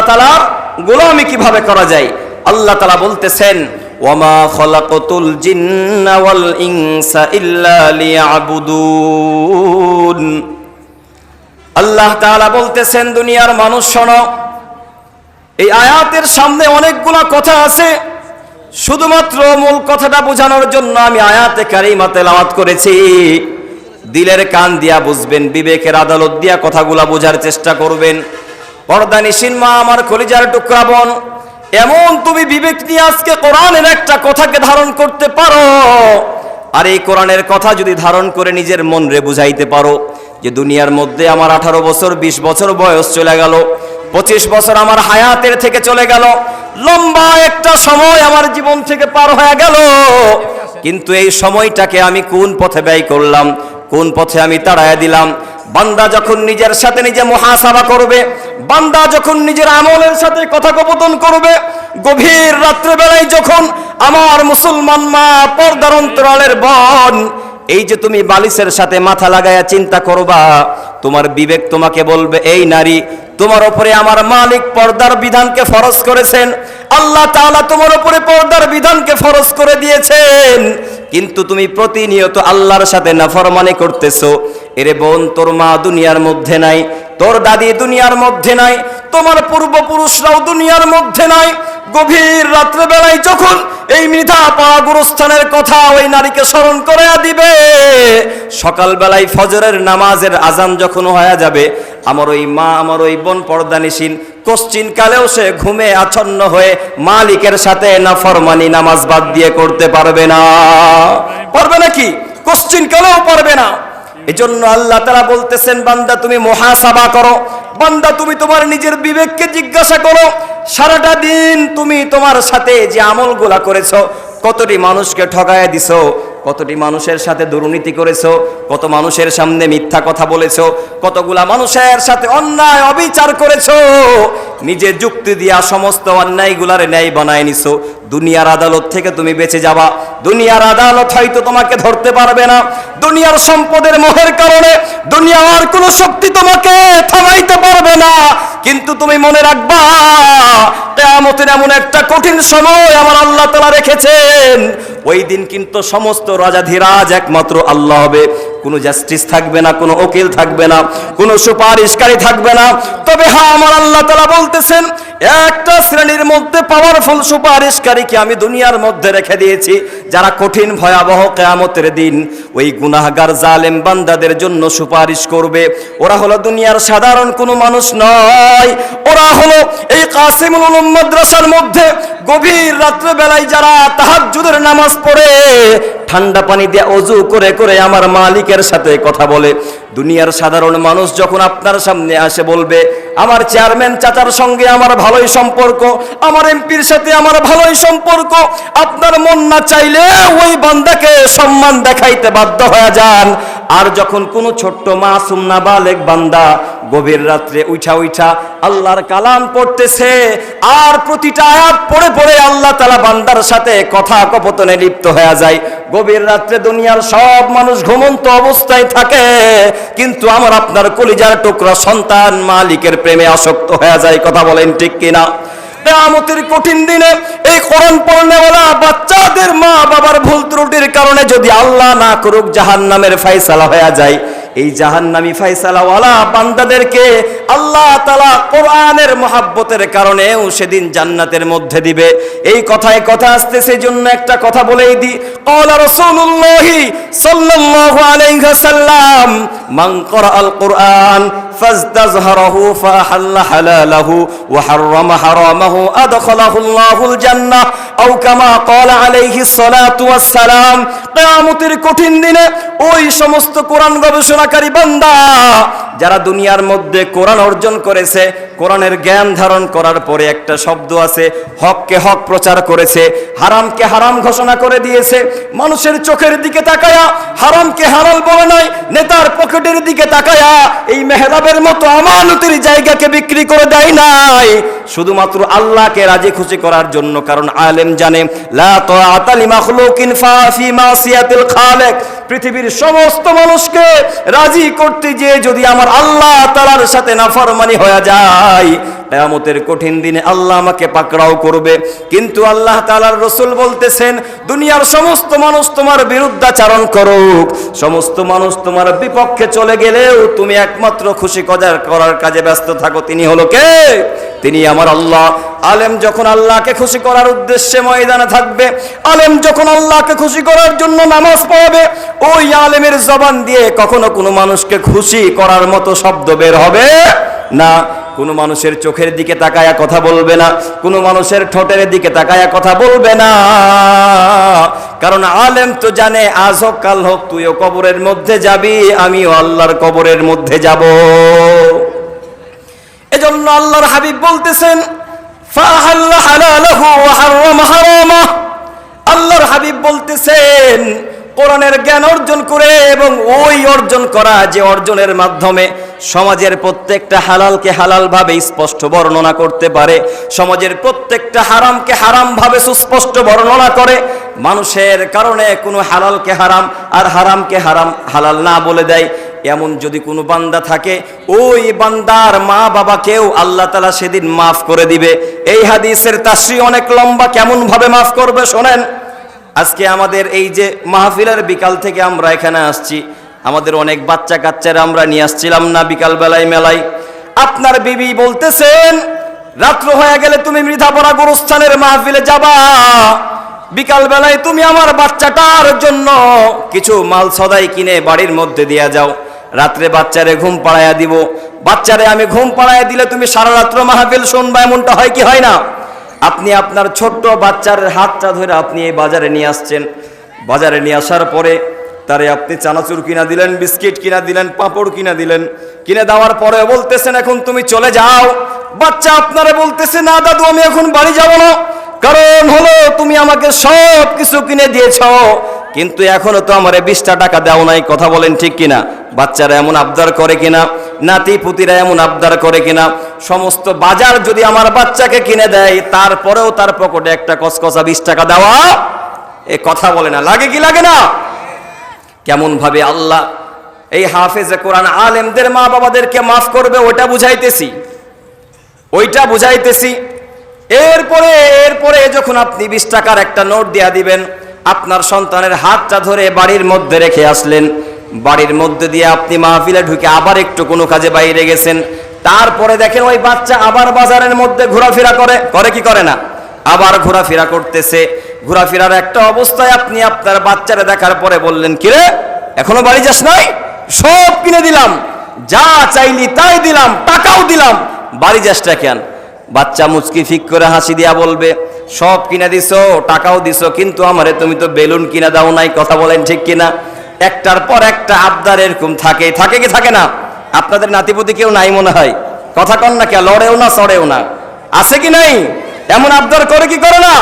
আল্লাহ তাআলার গোলামি কিভাবে করা যায়। আল্লাহ তাআলা বলতেছেন, ওয়ামা খলাকতুল জিন্না ওয়াল ইনসা ইল্লা লিয়াবুদুন। আল্লাহ তাআলা বলতেছেন, দুনিয়ার মানুষ শোনো, এই আয়াতের সামনে অনেকগুলা কথা আছে, শুধুমাত্র মূল কথাটা বোঝানোর জন্য আমি আয়াতে কারিমা তেলাওয়াত করেছি। দিলের কান দিয়া বুঝবেন, বিবেকের আদালত দিয়া কথাগুলা বোঝার চেষ্টা করবেন। পর্দানিশীন মা আমার কলিজার টুকরা বোন, এমন তুমি বিবেক নিয়ে আজকে কোরআনের একটা কথাকে ধারণ করতে পারো, আর এই কোরআনের কথা যদি ধারণ করে নিজের মন রে বুঝাইতে পারো যে দুনিয়ার মধ্যে আমার 18 বছর 20 বছর বয়স চলে গেল, 25 বছর আমার হায়াতের থেকে চলে গেল, লম্বা একটা সময় আমার জীবন থেকে পার হয়ে গেল, কিন্তু এই সময়টাকে আমি কোন পথে ব্যয় করলাম, কোন পথে আমি তাড়াইয়া দিলাম। বান্দা যখন নিজের সাথে নিজে মুহাসাবা করবে, বান্দা যখন নিজের আমলের সাথে কথোপকথন করবে, গভীর রাত্রেবেলায় যখন আমার মুসলমান মা পর্দার অন্তরালের বোন, এই যে তুমি বালিশের সাথে মাথা লাগায়া চিন্তা করবা, তোমার বিবেক তোমাকে বলবে, এই নারী, তোমার উপরে আমার মালিক পর্দার বিধানকে ফরজ করেছেন, আল্লাহ তাআলা তোমার উপরে পর্দার বিধানকে ফরজ করে দিয়েছেন, কিন্তু তুমি প্রতিনিয়ত আল্লাহর সাথে নাফরমানি করতেছো। এরে বোন, তোর মা দুনিয়ার মধ্যে নাই, তোর দাদি দুনিয়ার মধ্যে নাই, তোমার পূর্বপুরুষরাও দুনিয়ার মধ্যে নাই। গভীর রাত্রেবেলায় যখন এই মৃধা পাওয়া গুরুস্থানের কথা ওই নারীকে স্মরণ করে দিবে, সকালবেলায় ফজরের নামাজের আজান যখন হয়ে যাবে, আমার ওই মা, আমার ওই বোন পর্দানিশীন, কশ্চিন কালেও সে ঘুমে আচ্ছন্ন হয়ে মালিকের সাথে নাফরমানি নামাজ বাদ দিয়ে করতে পারবে না। পারবে নাকি? কশ্চিন কালেও পারবে না। এজন্য আল্লাহ তাআলা বলতেছেন, বান্দা তুমি মুহাসাবা করো, বান্দা তুমি তোমার নিজের বিবেককে জিজ্ঞাসা করো, সারাটা দিন তুমি তোমার সাথে যে আমলগুলা করেছো, কতটি মানুষকে ঠকায়া দিছো, কতটি মানুষের সাথে দুর্নীতি করেছো, কত মানুষের সামনে মিথ্যা কথা বলেছো, কতগুলা মানুষের সাথে অন্যায় অবিচার করেছো, নিজে যুক্তি দিয়া সমস্ত অন্যায়গুলার ন্যায় বানায় নিছো। দুনিয়ার আদালত থেকে তুমি বেঁচে যাবা, দুনিয়ার আদালত হয়তো তোমাকে ধরতে পারবে না, দুনিয়ার সম্পদের মোহের কারণে দুনিয়ার কোনো শক্তি তোমাকে থামাইতে পারবে না, কিন্তু তুমি মনে রাখবা, কিয়ামতের এমন একটা কঠিন সময় আমার আল্লাহ তাআলা রেখেছেন, ওই দিন কিন্তু সমস্ত রাজাধিরাজ একমাত্র আল্লাহ হবে। কোনো জাস্টিস থাকবে না, কোনো উকিল থাকবে না, কোনো সুপারিশকারী থাকবে না। তবে হ্যাঁ, আমার আল্লাহ তাআলা বলতেছেন, একটা শ্রেণীর মধ্যে পাওয়ারফুল সুপারিশকারীকে আমি দুনিয়ার মধ্যে রেখে দিয়েছি, যারা কঠিন ভয়াবহ কিয়ামতের দিন ওই গুনাহগার জালেম বান্দাদের জন্য সুপারিশ করবে। ওরা হলো দুনিয়ার সাধারণ কোনো মানুষ নয়, ওরা হলো এই কাসিমুল উলুম মাদ্রাসার মধ্যে গভীর রাত্রে বেলায় যারা তাহাজ্জুদের নামাজ পড়ে, ঠান্ডা পানি দিয়ে ওযু করে করে আমার মালিকের সাথে কথা বলে। দুনিয়ার সাধারণ মানুষ যখন আপনার সামনে আসে বলবে, আমার চেয়ারম্যান চাচার সঙ্গে আমার ভালোই সম্পর্ক, আমার এমপির সাথে আমার ভালোই সম্পর্ক, আপনার মন না চাইলে ওই বান্দাকে সম্মান দেখাইতে বাধ্য হয়ে যান। আর যখন কোনো ছোট্ট মাসুম নাবালেগ বান্দা গভীর রাত্রে উঠা উঠা আল্লাহর কালাম পড়তেছে, আর প্রতিটা আয়াত পড়ে পড়ে আল্লাহ তাআলা বান্দার সাথে কথা কথোপকথনে লিপ্ত হয়ে যায়। গভীর রাত্রে দুনিয়ার সব মানুষ ঘুমন্ত অবস্থায় থাকে, কিন্তু আমার আপনার কলিজার টুকরা সন্তান মালিকের প্রেমে আসক্ত হয়ে যায়। কথা বলেন ঠিক কিনা? কিয়ামতের কঠিন দিনে এই কোরআন পড়নেওয়ালা বাচ্চাদের মা বাবার ভুল ত্রুটির কারণে যদি আল্লাহ না করুক জাহান্নামের ফয়সালা হয়ে যায়, এই জাহান্নামী ফয়সালাওয়ালা বান্দাদেরকে আল্লাহ তাআলা কোরআনের মহব্বতের কারণেও সেদিন জান্নাতের মধ্যে দিবে। এই কথায় কথা আসতেছে, জন্য একটা কথা বলেই দি, ক্বালা রাসূলুল্লাহ সাল্লাল্লাহু আলাইহি ওয়াসাল্লাম, মান ক্বারাআল কুরআন ফাজতাযহারাহু ফাহাল্লা হালালাহু ওয়া হাররামা হারামাহু আদখালাহুল্লাহুল জান্নাহ আও কামা ক্বালা আলাইহিস সালাতু ওয়াস সালাম। কিয়ামতের কঠিন দিনে ওই সমস্ত কোরআন গবেষণাকারী বান্দা যারা দুনিয়ার মধ্যে কোরআন অর্জন করেছে, কোরআনের জ্ঞান ধারণ করার পরে একটা শব্দ আছে, হককে হক প্রচার করেছে, হারামকে হারাম ঘোষণা করে দিয়েছে, মানুষের চোখের দিকে তাকায়া হারামকে হালাল বলে নাই, নেতার পকেটের দিকে তাকায়া এই মেহরাবের মতো আমানতের জায়গাকে বিক্রি করে দেয় নাই, শুধুমাত্র আল্লাহকে রাজি খুশি করার জন্য। কারণ আলেম জানে, লা তাআতা লিমাখলুকিন ফি মাসিয়াতিল খালিক, পৃথিবীর সমস্ত মানুষকে রাজি করতে গিয়ে যদি আমার আল্লাহ তাআলার সাথে নাফরমানি হয়ে যায়, কিয়ামতের কঠিন দিনে আল্লাহ আমাকে পাকড়াও করবে। কিন্তু আল্লাহ তাআলার রাসূল বলতেছেন, দুনিয়ার সমস্ত মানুষ তোমার বিরুদ্ধাচরণ করুক, সমস্ত মানুষ তোমার বিপক্ষে চলে গেলেও তুমি একমাত্র খুশি করার কাজে ব্যস্ত থাকো। তিনি হলো কে? তিনি আমার আল্লাহ। আলেম যখন আল্লাহকে খুশি করার উদ্দেশ্যে ময়দানে থাকবে, আলেম যখন আল্লাহকে খুশি করার জন্য নামাজ পড়বে, ওই আলেমের জবান দিয়ে কখনো কোনো মানুষকে খুশি করার মতো শব্দ বের হবে না। কোনো মানুষের চোখের দিকে তাকায়া কথা বলবে না, কোনো মানুষের ঠোঁটের দিকে তাকায়া কথা বলবে না। কারণ আলেম তো জানে আজ হোক কাল হোক তুইও কবরের মধ্যে যাবি, আমিও আল্লাহর কবরের মধ্যে যাব। এজন্য আল্লাহর হাবিব বলতেছেন, ফাহাল্লা হালালাহু ওয়া হারামা হারামা। আল্লাহর হাবিব বলতেছেন, কোরআনের জ্ঞান অর্জন করে এবং ওই অর্জন করা যে অর্জনের মাধ্যমে সমাজের প্রত্যেকটা হালালকে হালাল ভাবে স্পষ্ট বর্ণনা করতে পারে, সমাজের প্রত্যেকটা হারামকে হারাম ভাবে সুস্পষ্ট বর্ণনা করে, মানুষের কারণে কোনো হালালকে হারাম আর হারামকে হালাল না বলে দেয়, এমন যদি কোনো বান্দা থাকে, ওই বান্দার মা বাবাকেও আল্লাহ তাআলা সেদিন মাফ করে দিবে। এই হাদিসের তাফসীর অনেক লম্বা, কেমন ভাবে মাফ করবে শোনেন। আজকে আমাদের এই যে মাহফিলের বিকাল থেকে আমরা এখানে আসছি, আমাদের অনেক বাচ্চা কাচ্চারা আমরা নিয়ে আসছিলাম না বিকাল বেলায় মেলায়। আপনার বিবি বলতেছেন, রাত্র হয়ে গেলে তুমি মৃধাপড়া গোরস্থানের মাহফিলে যাবা, বিকাল বেলায় তুমি আমার বাচ্চাটার জন্য কিছু মাল সদাই কিনে বাড়ির মধ্যে দিয়ে যাও, রাত্রে বাচ্চারে ঘুম পাড়াইয়া দিব। বাচ্চারে আমি ঘুম পাড়াইয়া দিলে তুমি সারা রাত্র মাহফিল শুনবা, এমনটা হয় কি হয় না? আপনি আপনার ছোট্ট বাচ্চার হাতটা ধরে আপনি এই বাজারে নিয়ে আসছেন, বাজারে নিয়ে আসার পরে তারে আপনি চানাচুর কিনা দিলেন, বিস্কিট কিনা দিলেন, পাঁপড় কিনা দিলেন, কিনে দেওয়ার পরে বলতেছেন এখন তুমি চলে যাও। বাচ্চা আপনারে বলতেছে, না দাদু আমি এখন বাড়ি যাব না, কারণ হলো তুমি আমাকে সব কিছু কিনে দিয়েছ, কিন্তু এখনো তো আমারে 20টা টাকা দাও নাই। কথা বলেন ঠিক কিনা? বাচ্চারা এমন আবদার করে কিনা? নাতি পুতিরা এমন আবদার করে কিনা? সমস্ত বাজার যদি আমার বাচ্চাকে কিনে দেয়, তারপরেও তার পকেটে একটা কসকসা 20 টাকা দেওয়া, এ কথা বলে না, লাগে কি লাগে না? কেমন ভাবে আল্লাহ এই হাফেজে কোরআন আলেমদের মা বাবাদেরকে মাফ করবে, ওইটা বুঝাইতেছি। এরপরে যখন আপনি 20 টাকার একটা নোট দেয়া দিবেন, আপনার সন্তানের হাতটা ধরে বাড়ির মধ্যে রেখে আসলেন, বাড়ির মধ্যে দিয়ে আপনি মাহফিলে ঢুকে আবার একটু কোনো কাজে বাইরে গেছেন, তারপরে দেখেন ওই বাচ্চা আবার বাজারের মধ্যে ঘোরাফেরা করে কি করে না? আবার ঘোরাফেরা করতেছে। ঘোরাফেরার একটা অবস্থায় আপনি আপনার বাচ্চারে দেখার পরে বললেন, কিরে এখনো বাড়ি যাস নাই? সব কিনে দিলাম, যা চাইলি তাই দিলাম, টাকাও দিলাম, বাড়ি যাসটা কেন? বাচ্চা মুচকি ফিক করে হাসি দিয়া বলবে, সব কিনে দিছো, টাকাও দিছো, কিন্তু আমারে তুমি তো বেলুন কিনে দাও নাই। কথা বলেন ঠিক কিনা? একটার পর একটা আবদার এরকম থাকে কি থাকে না? আপনাদের নাতিপতি কেউ নাই মনে হয়, কথা কন না, কে লড়েও না চড়েও না, আছে কি নাই? এমন আবদার করে কি করে না?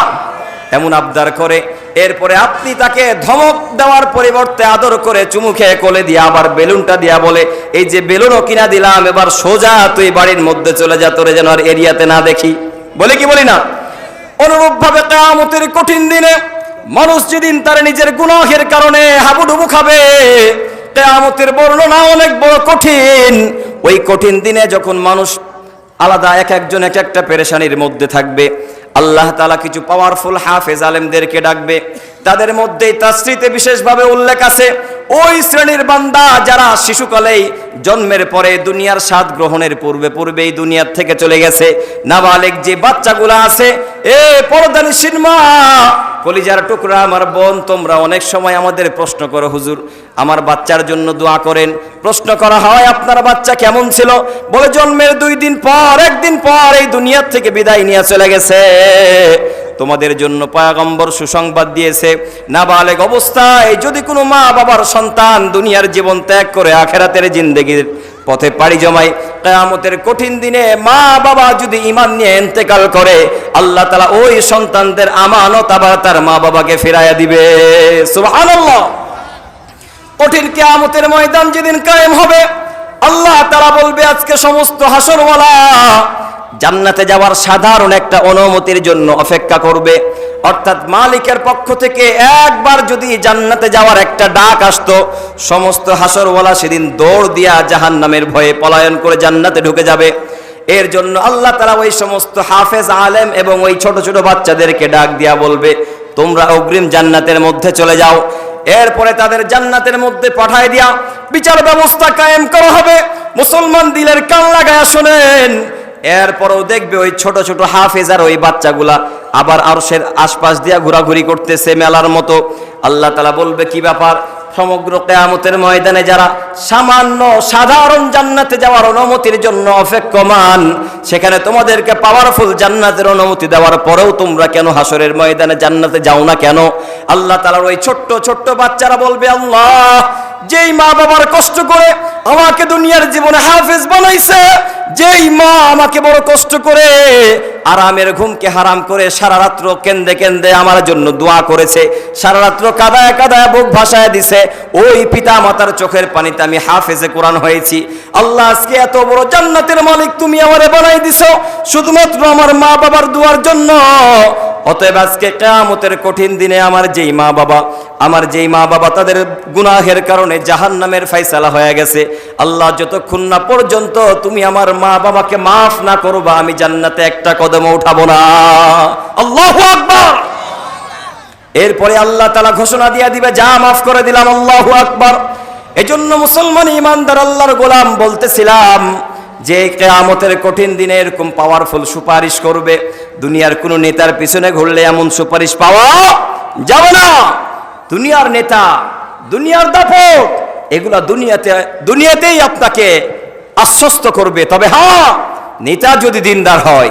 এমন আবদার করে। এরপরে আপনি তাকে ধমক দেওয়ার পরিবর্তে আদর করে চুমু খেয়ে কোলে দিয়ে আবার বেলুনটা দিয়া বলে, এই যে বেলুনও কিনা দিলাম, এবার সোজা তুই বাড়ির মধ্যে চলে যা, তোরে যেন আর এরিয়াতে না দেখি। বলে কি বলি না? অনুরূপ ভাবে কিয়ামতের কঠিন দিনে মানুষ যেদিন তার নিজের গুনাহের কারণে হাবুডুবু খাবে, কিয়ামতের বর্ণনা অনেক বড় কঠিন। ওই কঠিন দিনে যখন মানুষ আলাদা একজন এক একটা পেরেশানির মধ্যে থাকবে, আল্লাহ তাআলা কিছু পাওয়ারফুল হাফেজ আলেমদেরকে ডাকবে। তাদের মধ্যেই তাফসীরে বিশেষভাবে উল্লেখ আছে, ওই শ্রেণীর বান্দা যারা শিশুকালেই জন্মের পরে দুনিয়ার স্বাদ গ্রহণের পূর্বেই দুনিয়ার থেকে চলে গেছে। নাবালেগ যে বাচ্চাগুলো আছে, এ পর্দানিশীন মা, কলিজার টুকরা আমার বোন, তোমরা অনেক সময় আমাদের প্রশ্ন করো, হুজুর আমার বাচ্চার জন্য দোয়া করেন। প্রশ্ন করা হয়, আপনার বাচ্চা কেমন ছিল? বলে জন্মের 2 দিন পর, 1 দিন পর এই দুনিয়ার থেকে বিদায় নিয়ে চলে গেছে। তোমাদের জন্য পয়গম্বর সুসংবাদ দিয়েছে, নাবালেগ অবস্থায় যদি কোনো মা বাবার সন্তান দুনিয়ার জীবন ত্যাগ করে আখেরাতের জিন্দেগির পথে পাড়ি জমায়, কিয়ামতের কঠিন দিনে মা বাবা যদি ঈমান নিয়ে ইন্তেকাল করে, আল্লাহ তাআলা ওই সন্তানদের আমানত আবার তার মা বাবাকে ফিরাইয়া দিবে। সুবহানাল্লাহ। কঠিন কিয়ামতের ময়দান যেদিন কায়েম হবে, আল্লাহ তাআলা বলবে, আজকে সমস্ত হাসরওয়ালা জান্নাতে যাওয়ার সাধারণ একটা অনুমতির জন্য অপেক্ষা করবে। অর্থাৎ মালিকের পক্ষ থেকে একবার যদি জান্নাতে যাওয়ার একটা ডাক আসতো, সমস্ত হাসরওয়ালা সেদিন দৌড় দিয়া জাহান্নামের ভয়ে পলায়ন করে জান্নাতে ঢুকে যাবে। এর জন্য আল্লাহ তাআলা ওই সমস্ত হাফেজ আলেম এবং ওই ছোট ছোট বাচ্চাদেরকে ডাক দিয়া বলবে, তোমরা অগ্রিম জান্নাতের মধ্যে চলে যাও। এরপরে তাদের জান্নাতের মধ্যে পাঠায় দিয়া বিচার ব্যবস্থা কায়েম করা হবে। মুসলমান দিলের কান লাগায়া শোনেন। এরপরও দেখবে ওই ছোট ছোট হাফেজ আর ওই বাচ্চাগুলা আবার আরশের আশপাশ দিয়া ঘোরাঘুরি করতেছে মেলার মতো। আল্লাহ তাআলা বলবে, কি ব্যাপার? সমগ্র কিয়ামতের ময়দানে যারা সামান্য সাধারণ জান্নাতে যাওয়ার অনুমতির জন্য অপেক্ষমান, সেখানে তোমাদেরকে পাওয়ারফুল জান্নাতের অনুমতি দেওয়ার পরেও তোমরা কেন হাসরের ময়দানে জান্নাতে যাও না কেন? আল্লাহ তাআলার ওই ছোট্ট ছোট্ট বাচ্চারা বলবে, আল্লাহ, যেই মা বাবার কষ্ট করে আমাকে দুনিয়ার জীবনে হাফেজ বানাইছে, যেই মা আমাকে বড় কষ্ট করে আরামের ঘুমকে হারাম করে সারা রাত্র কেন্দে কেন্দে আমার জন্য দোয়া করেছে, সারা রাত্র কাঁদায় কাঁদায় বুক ভাসায় দিছে, ওই পিতা মাতার চোখের পানিতে আমি হাফেজে কোরআন হয়েছি। আল্লাহ, আজকে এত বড় জান্নাতের মালিক তুমি আমারে বানাই দিছো শুধুমাত্র আমার মা বাবার দোয়ার জন্য। অতএব আজকে কিয়ামতের কঠিন দিনে আমার যেই মা বাবা তাদের গুনাহের কারণে জাহান্নামের ফয়সালা হয়ে গেছে, আল্লাহ, যতক্ষণ না পর্যন্ত তুমি আমার মা বাবাকে মাফ না করবা, আমি জান্নাতে একটা কদমও উঠাবো না। আল্লাহু আকবার। এরপরে আল্লাহ তাআলা ঘোষণা দিয়ে দিবে, যা মাফ করে দিলাম। আল্লাহু আকবার। এজন্য মুসলমান ইমানদার আল্লাহর গোলাম বলতেছিলাম যে কিয়ামতের কঠিন দিনে এরকম পাওয়ারফুল সুপারিশ করবে, দুনিয়ার কোন নেতার পিছনে ঘুরলে এমন সুপারিশ পাওয়া যাবে না। দুনিয়ার নেতা, দুনিয়ার দাপট, এগুলা দুনিয়াতেই আপনাকে আশ্বস্ত করবে। তবে হ্যাঁ, নেতা যদি দিনদার হয়,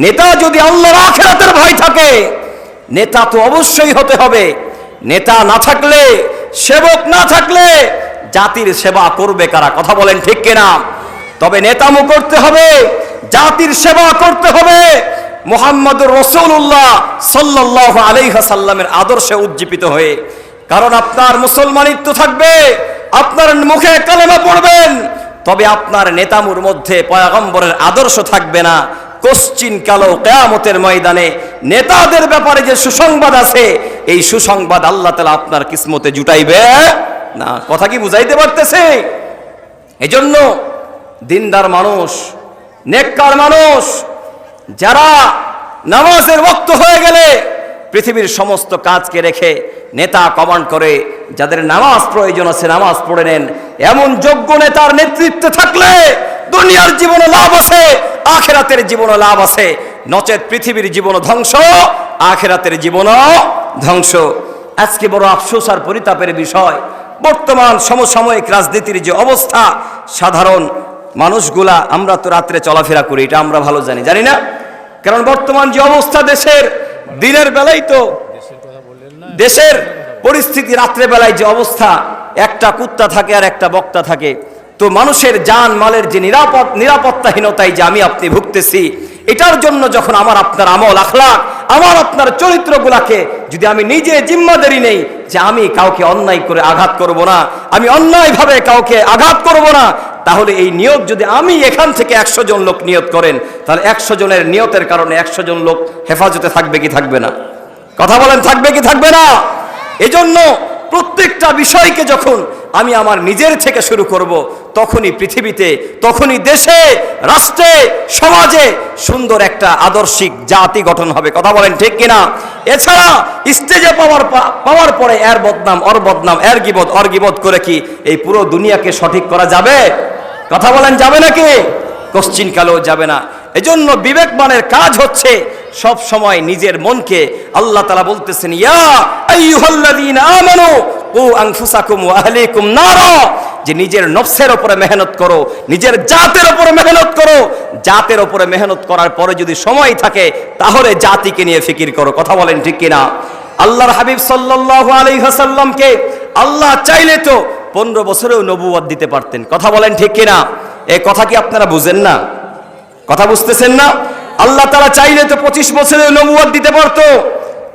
নেতা যদি আল্লাহর আখিরাতের ভয় থাকে, নেতা তো অবশ্যই হতে হবে। নেতা না থাকলে, সেবক না থাকলে জাতির সেবা করবে কারা? কথা বলেন ঠিক কিনা? তবে নেতামু করতে হবে, জাতির সেবা করতে হবে মুহাম্মদুর রাসূলুল্লাহ সাল্লাল্লাহু আলাইহি ওয়াসাল্লামের আদর্শে উজ্জীবিত হয়ে। কারণ আপনার মুসলমানিত্ব থাকবে, আপনার মুখে কালেমা পড়বেন, তবে আপনার নেতামুর মধ্যে পয়গম্বরের আদর্শ থাকবে না। কোশ্চিন কালো কিয়ামতের ময়দানে নেতাদের ব্যাপারে যে সুসংবাদ আছে, এই সুসংবাদ আল্লাহ তাআলা আপনার কিসমতে জুটাইবে না। কথা কি বুঝাইতে পারতেছে? এজন্য দিনদার মানুষ, নেককার মানুষ, যারা নামাজের ওয়াক্ত হয়ে গেলে পৃথিবীর সমস্ত কাজকে রেখে নেতা কমান্ড করে, যাদের নামাজ প্রয়োজন আছে নামাজ পড়ে নেন, এমন যোগ্য নেতার নেতৃত্বে থাকলে দুনিয়ার জীবনে লাভ আছে, আখিরাতের জীবনে লাভ আছে। নচেত পৃথিবীর জীবন ধ্বংস, আখিরাতের জীবনও ধ্বংস। আজকে বড় আফসোস আর পরিতাপের বিষয়, বর্তমান সমসাময়িক রাজনীতির যে অবস্থা, সাধারণ মানুষগুলা, আমরা তো রাত্রে চলাফেরা করি, এটা আমরা ভালো জানি না? কারণ বর্তমান যে অবস্থা দেশের, দিনের বেলায় তো দেশের পরিস্থিতি, রাত্রে বেলায় যে অবস্থা, একটা কুত্তা থাকে আর একটা বক্তা থাকে। তো মানুষের জান মালের যে নিরাপত্তাহীনতায় যে আমি আপনি ভুগতেছি, এটার জন্য যখন আমার আপনার আমল আখলাক, আমার আপনার চরিত্রগুলাকে যদি আমি নিজে জিম্মাদারি নেই যে আমি কাউকে অন্যায় করে আঘাত করব না, আমি অন্যায়ভাবে কাউকে আঘাত করব না, তাহলে এই নিয়ত যদি আমি এখান থেকে 100 জন লোক নিয়ত করেন, তাহলে 100 জনের নিয়তের কারণে 100 জন লোক হেফাজতে থাকবে কি থাকবে না? কথা বলেন, থাকবে কি থাকবে না? এজন্য প্রত্যেকটা বিষয়কে যখন আমি আমার নিজের থেকে শুরু করব, তখনই পৃথিবীতে, তখনই দেশে, রাষ্ট্রে, সমাজে সুন্দর একটা আদর্শিক জাতি গঠন হবে। কথা বলেন ঠিক কিনা? এছাড়া স্টেজে পাওয়ার পরে এর বদনাম, ওর বদনাম, এর গিবত, ওর গিবত করে কি এই পুরো দুনিয়াকে সঠিক করা যাবে? কথা বলেন, যাবে নাকি? কোশ্চিন কালেও যাবে না। এজন্য বিবেকবানের কাজ হচ্ছে সব সময় নিজের মনকে, আল্লাহ তাআলা বলতেছেন, ইয়া আইয়ুহাল্লাযীনা আমানু কু আনফুসাকুম ওয়া আহলিকুম নারা, যে নিজের নফসের উপরে মেহনত করো, নিজের জাতের উপরে মেহনত করো। জাতের উপরে মেহনত করার পরে যদি সময় থাকে, তাহলে জাতিকে নিয়ে ফিকির করো। কথা বলেন ঠিক কিনা? আল্লাহর হাবিব সাল্লাল্লাহু আলাইহি ওয়াসাল্লামকে আল্লাহ চাইলে তো 15 বছরেও নবুয়ত দিতে পারতেন। কথা বলেন ঠিক কিনা? এই কথা কি আপনারা বুঝেন না? কথা বুঝতেছেন না? আল্লাহ তাআলা চাইলে তো 25 বছরেও নবুয়ত দিতে পারতো।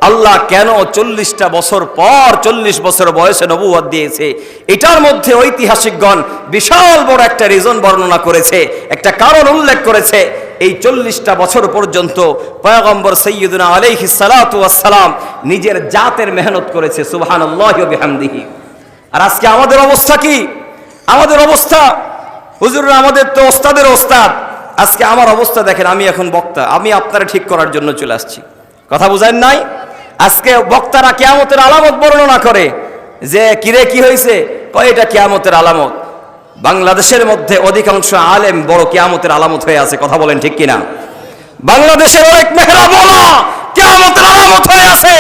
আল্লাহ কেন 40টা বছর পর 40 বছর বয়সে নবুয়ত দিয়েছে? এটার মধ্যে ঐতিহাসিকগণ বিশাল বড় একটা রিজন বর্ণনা করেছে, একটা কারণ উল্লেখ করেছে। এই 40টা বছর পর্যন্ত পয়গম্বর সাইয়্যিদুনা আলাইহিস সালাতু ওয়াস সালাম নিজের জাতের মেহনত করেছে, সুবহানাল্লাহি ওয়া বিহামদিহি। আর আজকে আমাদের অবস্থা কি? আমাদের অবস্থা, হুজুররা আমাদের তো ওস্তাদের ওস্তাদ, আজকে আমার অবস্থা দেখেন, আমি এখন বক্তা, আমি আপনারা ঠিক করার জন্য চলে আসছি, কথা বুঝেন নাই? আজকে বক্তারা কিয়ামতের আলামত বর্ণনা করে যে কিরে কি হয়েছে, কয় এটা কিয়ামতের আলামত। বাংলাদেশের মধ্যে অধিকাংশ আলেম বড় কিয়ামতের আলামত হয়ে আছে, কথা বলেন ঠিক কিনা? বাংলাদেশের অনেক মেহরাবওয়ালা কিয়ামতের আলামত হয়ে আছে।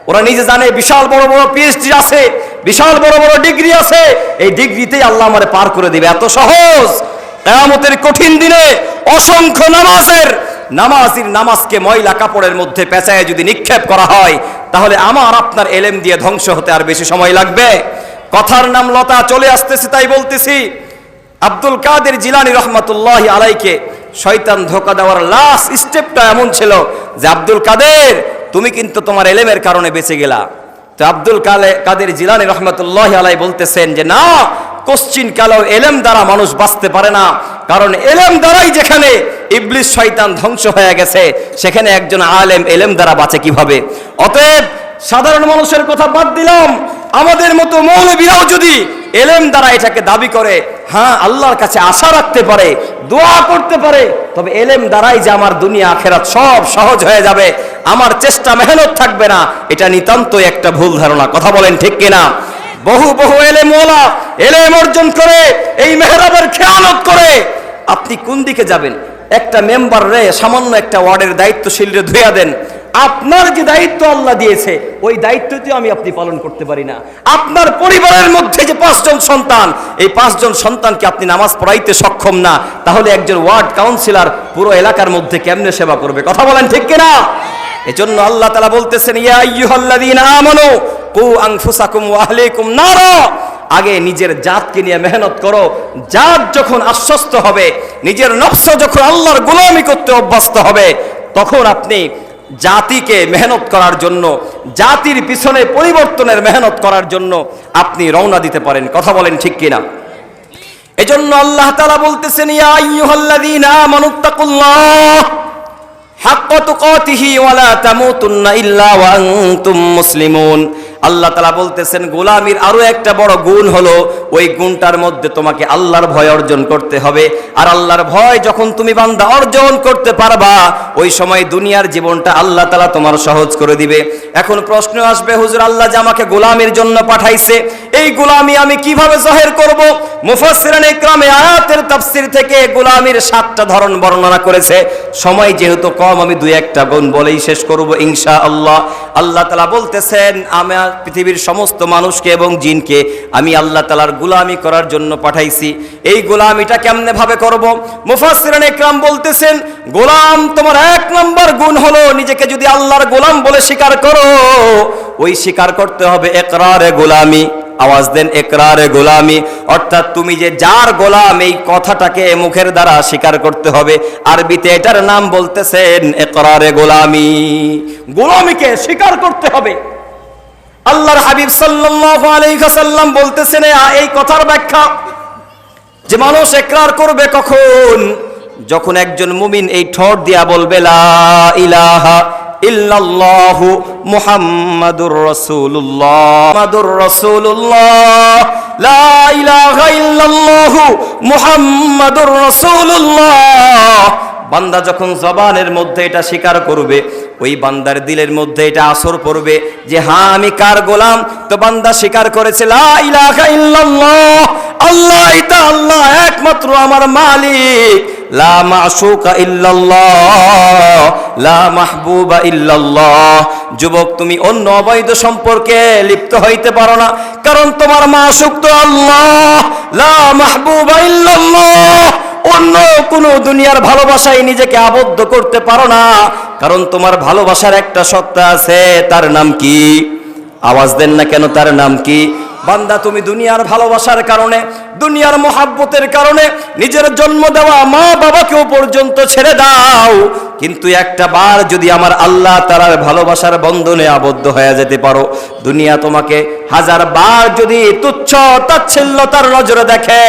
ওরা নিজে জানে বিশাল বড় বড় পিএইচডি আছে, বিশাল বড় বড় ডিগ্রি আছে, এই ডিগ্রিতেই আল্লাহ আমারে পার করে দিবে, এত সহজ। কিয়ামতের কঠিন দিনে অসংখ্য নামাজির নামাজকে ময়লা কাপড়ের মধ্যে পেঁচায় যদি নিক্ষেপ করা হয়, তাহলে আমার আপনার এলেম দিয়ে ধ্বংস হতে আর বেশি সময় লাগবে? কথার নাম লতা, চলে আসতেছি তাই বলতেছি। আব্দুল কাদের জিলানী রহমাতুল্লাহি আলাইকে শয়তান ধোঁকা দেওয়ার লাস্ট স্টেপটা এমন ছিল যে আব্দুল কাদের তুমি কিন্তু তোমার এলেমের কারণে বেঁচে গেলা। তো আব্দুল কাদের জিলানী রহমাতুল্লাহি আলাই বলতেছেন যে না, কোশ্চিন কালেও এলেম দ্বারা মানুষ বাঁচতে পারে না, কারণ এলেম দ্বারাই যেখানে ইবলিস শয়তান ধ্বংস হয়ে গেছে, সেখানে একজন আলেম এলেম দ্বারা বাঁচে কিভাবে? অতএব সাধারণ মানুষের কথা বাদ দিলাম, আমাদের মতো মৌলবীরাও যদি এলেম দ্বারা এটাকে দাবি করে, হ্যাঁ আল্লাহর কাছে আশা রাখতে পারে, দোয়া করতে পারে, তবে এলেম দ্বারাই যে আমার দুনিয়া আখিরাত সব সহজ হয়ে যাবে, আমার চেষ্টা মেহনত থাকবে না, এটা নিতান্তই একটা ভুল ধারণা, কথা বলেন ঠিক কিনা? বহু বহু এলেমওয়ালা এলেম অর্জন করে এই মেহরাবের খেয়ানত করে আপনি কোন দিকে যাবেন? একটা মেম্বার রে, সামান্য একটা ওয়ার্ডের দায়িত্বশীল রে ধুইয়া দেন, আপনার যে দায়িত্ব আল্লাহ দিয়েছে ওই দায়িত্বটি আপনি পালন করতে পারি না। আপনার পরিবারের মধ্যে যে 5 জন সন্তান, এই 5 জন সন্তানকে আপনি নামাজ পড়াইতে সক্ষম না, তাহলে একজন ওয়ার্ড কাউন্সিলর পুরো এলাকার মধ্যে কেমনে সেবা করবে? কথা বলেন ঠিক কিনা? এজন্য আল্লাহ তাআলা বলতেছেন, ইয়া আইয়ুহাল্লাযীনা আমানু কু আনফুসাকুম ওয়া আহলিকুম নারা। আগে নিজের জাতকে নিয়ে মেহনত করো, জাত যখন আশ্বস্ত হবে, নিজের নফস যখন আল্লাহর গোলামি করতে অভ্যস্ত হবে, তখন আপনি জাতিকে মেহনত করার জন্য, জাতির পিছনে পরিবর্তনের মেহনত করার জন্য আপনি রওনা দিতে পারেন, কথা বলেন ঠিক কিনা? এজন্য আল্লাহ তাআলা বলতেছেন, ইয়া আইয়ুহাল্লাযীনা আমানুত্তাকুল্লাহ হাক্কা তুকাতিহি ওয়া লা তামুতুন্না ইল্লা ওয়া আনতুম মুসলিমুন। আল্লাহ তাআলা বলতেছেন, গোলামির আরো একটা বড় গুণ হলো ওই গুণটার মধ্যে তোমাকে আল্লাহর ভয় অর্জন করতে হবে। আর আল্লাহর ভয় যখন তুমি বান্দা অর্জন করতে পারবা, ওই সময় দুনিয়ার জীবনটা আল্লাহ তাআলা তোমার সহজ করে দিবে। এখন প্রশ্ন আসবে, হুজুর আল্লাহ যে আমাকে গোলামির জন্য পাঠাইছে, এই গোলামি আমি কিভাবে জাহির করব? মুফাসসিরিনে ইকরামে আয়াতের তাফসীর থেকে গোলামির 7টা ধরন বর্ণনা করেছে। সময় যেহেতু কম, আমি 2-1টা গুণ বলেই শেষ করব ইনশাআল্লাহ। আল্লাহ তাআলা বলতেছেন, আমি পৃথিবীর সমস্ত মানুষকে এবং জিনকে আমি আল্লাহ তাআলার গোলামি করার জন্য পাঠাইছি। এই গোলামিটা কেমনে ভাবে করব? মুফাসসিরিনে ইকরাম বলতেছেন, গোলাম তোমার 1 নম্বর গুণ হলো নিজেকে যদি আল্লাহর গোলাম বলে স্বীকার করো, ওই স্বীকার করতে হবে ইকরারে গোলামি। আওয়াজ দেন, ইকরারে গোলামি, অর্থাৎ তুমি যে যার গোলাম এই কথাটাকে মুখের দ্বারা স্বীকার করতে হবে। আরবিতে এটার নাম বলতেছেন ইকরারে গোলামি। গোলামিকে স্বীকার করতে হবে। আল্লাহর হাবিব সাল্লাল্লাহু আলাইহি ওয়াসাল্লাম বলতেছেন এই কথার ব্যাখ্যা যে মানুষ ইকরার করবে কখন? যখন একজন মুমিন এই ঠোঁট দিয়া বলবে লা ইলাহা ইল্লাল্লাহু মুহাম্মাদুর রাসূলুল্লাহ, মুহাম্মাদুর রাসূলুল্লাহ, লা ইলাহা ইল্লাল্লাহু মুহাম্মাদুর রাসূলুল্লাহ। বান্দা যখন জবানের মধ্যে এটা স্বীকার করবে, ওই বান্দার দিলের মধ্যে এটা আসর পড়বে যে হ্যাঁ আমি কার গোলাম। তো বান্দা স্বীকার করেছে লা ইলাহা ইল্লাল্লাহ, আল্লাহ এটা আল্লাহ একমাত্র আমার মালিক, লা মাশুকা ইল্লাল্লাহ, লা মাহবুবা ইল্লাল্লাহ। যুবক, তুমি অন্য অবৈধ সম্পর্কে লিপ্ত হইতে পারো না, কারণ তোমার মাশুক তো আল্লাহ, লা মাহবুবা ইল্লাল্লাহ। অন্য কোনো দুনিয়ার ভালোবাসায় নিজেকে আবদ্ধ করতে পারো না, কারণ তোমার ভালোবাসার একটা সত্তা আছে, তার নাম কি? আওয়াজ দেন না কেন, তার নাম কি? বান্দা, তুমি দুনিয়ার ভালোবাসার কারণে, দুনিয়ার মহাব্বতের কারণে নিজের জন্ম দেওয়া মা বাবাকেও পর্যন্ত ছেড়ে দাও, কিন্তু একটা বার যদি আমার আল্লাহ তাআলার ভালোবাসার বন্ধনে আবদ্ধ হয়ে যেতে পারো, দুনিয়া তোমাকে হাজার বার যদি তুচ্ছ তাচ্ছিল্যতার নজরে দেখে,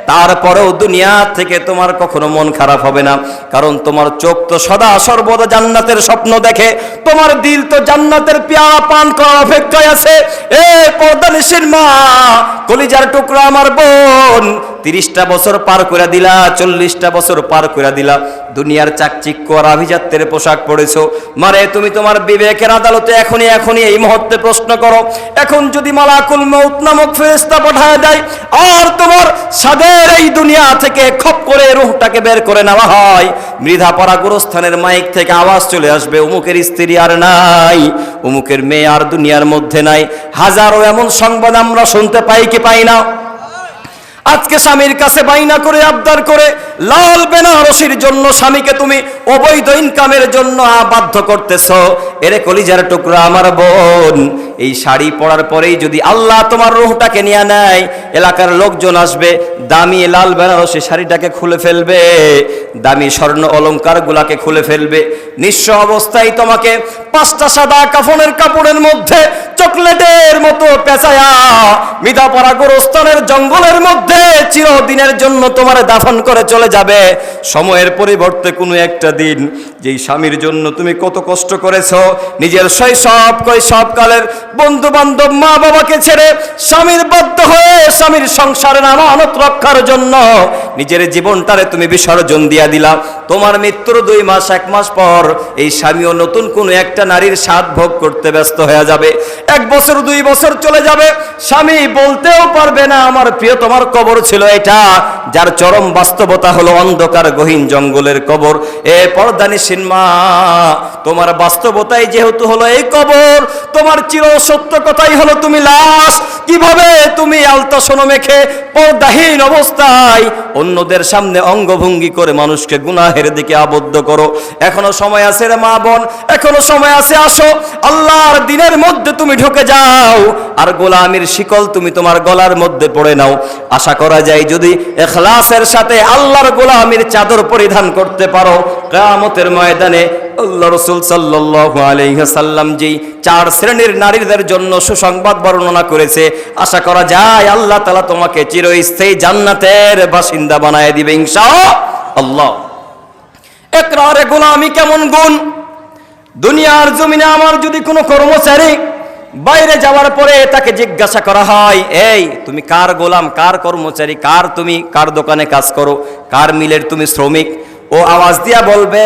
তারপরেও দুনিয়া থেকে তোমার কখনো মন খারাপ হবে না। কারণ তোমার চোখ তো সদা সর্বদা জান্নাতের স্বপ্ন দেখে, তোমার দিল তো জান্নাতের পেয়ালা পান করার অপেক্ষায় আছে। এ পর্দানিশীন মা, কলিজার টুকরা আমার বোন, 30টা বছর পার করে দিলা, 40টা বছর পার করে দিলা, দুনিয়ার চাকচিক্য আর আভিজাত্যের পোশাক পরেছো। মারে তুমি তোমার বিবেকের আদালতে এখনই এই মুহূর্তে প্রশ্ন করো, এখন যদি মালাকুল মউত নামক ফেরেশতা পাঠায় দেয় আর তোমার সাদের এই দুনিয়া থেকে খপ করে রূহটাকে বের করে নেওয়া হয়, মৃধাপাড়া গোরস্থানের মাইক থেকে আওয়াজ চলে আসবে, অমুকের স্ত্রী আর নাই, অমুকের মেয়ে আর দুনিয়ার মধ্যে নাই। হাজারো এমন সংবাদ আমরা শুনতে পাই কি পাই না? আজকে স্বামীর কাছে বাইনা করে আবদার করে লাল বেনারসির জন্য স্বামীকে তুমি অবৈধ ইনকামের জন্য বাধ্য করতেছ। এরে কলিজার টুকরা আমার বোন, এই শাড়ি পরার পরেই যদি আল্লাহ তোমার রূহটাকে নিয়ে নেয়, এলাকার লোকজন আসবে, দামি লাল বেনারসি শাড়িটাকে খুলে ফেলবে, দামি স্বর্ণ অলংকার গুলাকে খুলে ফেলবে, নিঃস্ব অবস্থায় তোমাকে 5টা সাদা কাফনের কাপড়ের মধ্যে চকলেটের মতো পেঁচায়া মিঠাপাড়া গোরস্থানের জঙ্গলের মধ্যে চিরদিনের জন্য তোমার দাফন করে চলে যাবে। সময়ের পরিবর্তে কোনো একটা দিন, যেই স্বামীর জন্য তুমি কত কষ্ট করেছো, নিজের শৈশব কৈশবকালের বন্ধু বান্ধব মা বাবাকে ছেড়ে স্বামীর বাধ্য হয়ে স্বামীর সংসারের আমানত রক্ষার জন্য নিজের জীবনটারে তুমি বিসর্জন দিয়া দিলা। তোমার মৃত্যুর 2 মাস 1 মাস পর এই স্বামীও নতুন কোনো একটা নারীর স্বাদ ভোগ করতে ব্যস্ত হয়ে যাবে। 1 বছর 2 বছর চলে যাবে, স্বামী বলতেও পারবে না আমার প্রিয় তোমার কবর ছিল এটা, যার চরম বাস্তবতা হলো অন্ধকার গহীন জঙ্গলের কবর। এ পর্দানিশীন মা, তোমার বাস্তবতাই যেহেতু হলো এই কবর, তোমার চির সত্য কথাই হলো তুমি লাশ। কিভাবে তুমি আলতা সোনো মেখে পর্দাহীন অবস্থায় অন্যদের সামনে অঙ্গভঙ্গি করে মানুষকে গুনাহের দিকে আবদ্ধ করো? এখনো সময় আছে রে মা বোন, এখনো সময় আছে, আসো আল্লাহর দিনের মধ্যে তুমি ঢুকে যাও, আর গোলামির শিকল তুমি তোমার গলার মধ্যে পড়ে নাও। আশা করা যায় যদি ইখলাসের সাথে আল্লাহর গোলামির চাদর পরিধান করতে পারো, কিয়ামতের ময়দানে আল্লাহ রাসূল সাল্লাল্লাহু আলাইহি ওয়াসাল্লাম যেই 4 শ্রেণীর নারীদের জন্য সুসংবাদ বর্ণনা করেছে, আশা করা যায় আল্লাহ তাআলা তোমাকে চিরস্থায়ী জান্নাতের বাসিন্দা বানায় দিবে ইনশাআল্লাহ। ইকরারে গোলামি কেমন গুণ? দুনিয়ার জমিনে আমার যদি কোনো কর্মচারী বাইরে যাওয়ার পরে তাকে জিজ্ঞাসা করা হয়, এই তুমি কার গোলাম, কার কর্মচারী, তুমি কার দোকানে কাজ করো, কার মিলের তুমি শ্রমিক, ও আওয়াজ দিয়া বলবে